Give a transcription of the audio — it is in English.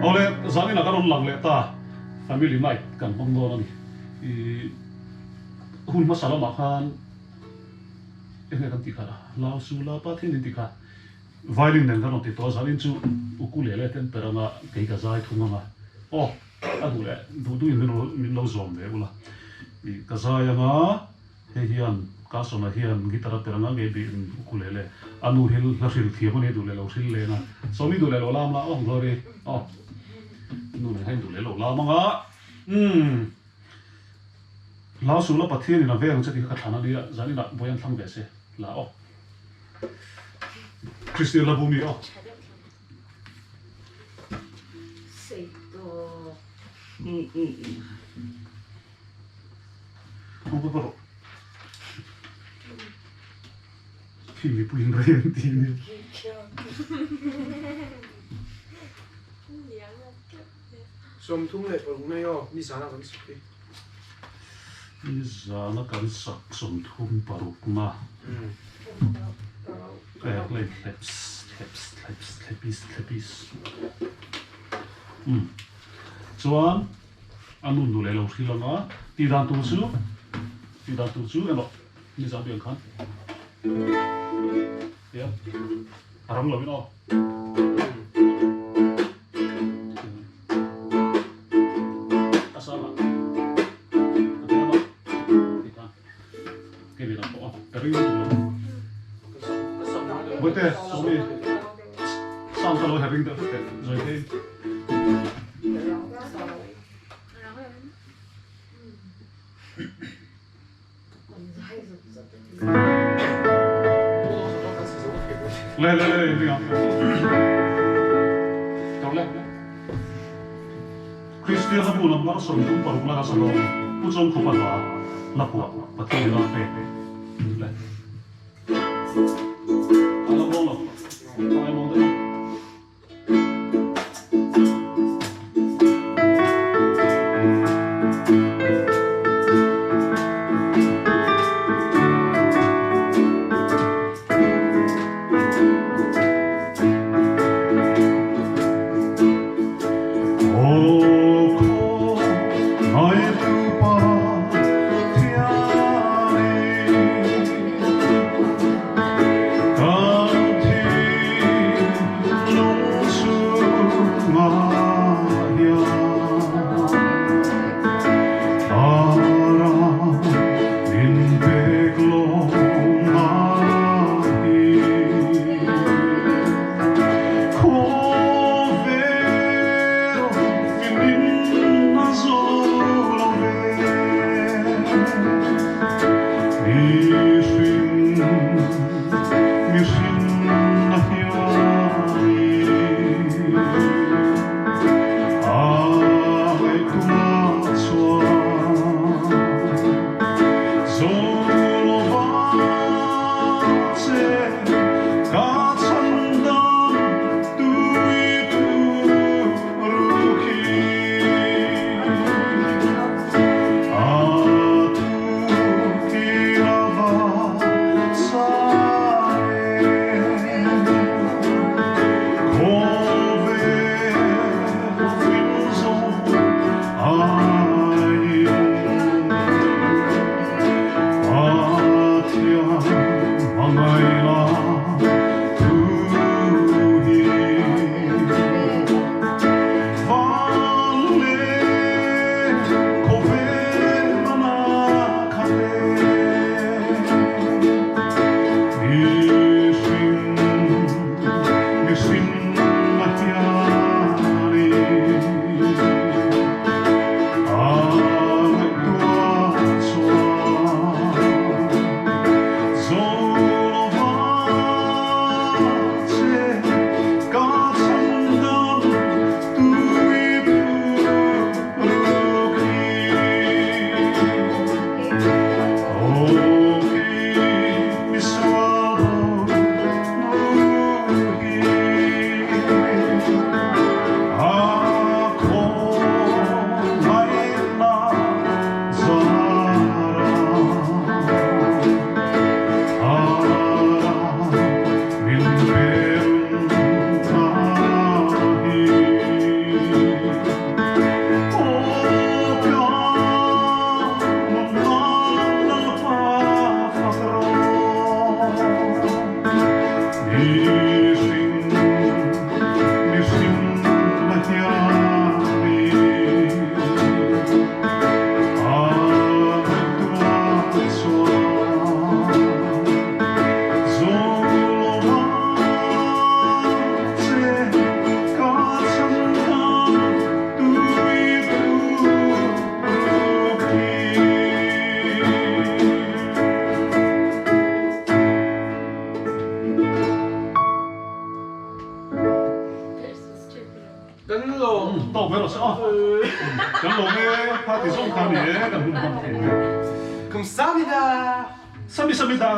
ole zani na karon lang le ta family night kan bang do ni I hun masala makan enge kan tika la sula pa thin tika violin den kan ti to zalin chu ukulele ten peranga ke ka zai thunga ma oh adu le du in no min lo zom le bula I ka zai nga he hian ka so na hian gitara peranga nge bi ukulele anu hil la sil thia mo ne du le lo sil le na so mi du le lo lam la oh glory oh nu ne hain du le lo la ma nga la sula pa thien na ve ang chati ka thana dia zani na boyan thang ve se la oh Christian la bumi oh không có đâu khi bị bùn ra hiện tiền som thung le por ngai o ni sana kan spi ni za na kan sak som thum paruk na like claps chuan anun du le lo thilanga ti dan tu chu eno ni za bian khan ya arang lo no asala adema kita ke bi na ko ring du bote so mi sam sa lo having the rồi thế lên đi không đâu lên Christian là buồn lắm nó sống trong bầu là sao rồi不中không phải là của bắt đầu là về lên alo bolo ai mong đấy Kan lo. Tao pero sa kan lo nge party song kami kan hun kan thei Kamsahamnida. sami sami da